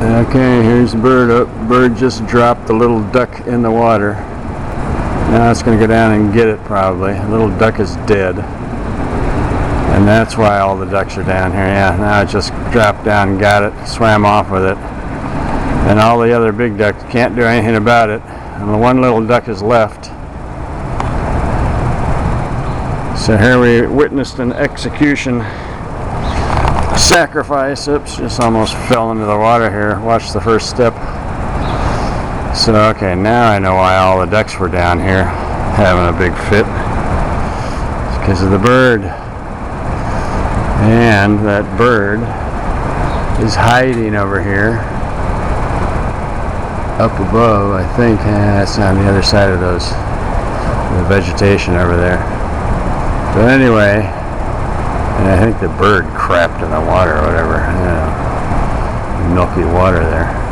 Okay, here's the bird. Bird just dropped the little duck in the water. Now it's going to go down and get it probably. The little duck is dead. And that's why all the ducks are down here. Yeah, now it just dropped down and got it, swam off with it. And all the other big ducks can't do anything about it. And the one little duck is left. So here we witnessed an execution, sacrifice. Oops, just almost fell into the water here. Watch the first step. So, okay, now I know why all the ducks were down here having a big fit. It's because of the bird. And that bird is hiding over here. Up above, I think. That's on the other side of the vegetation over there. But anyway, and I think the bird crapped in the water or whatever. Milky water there.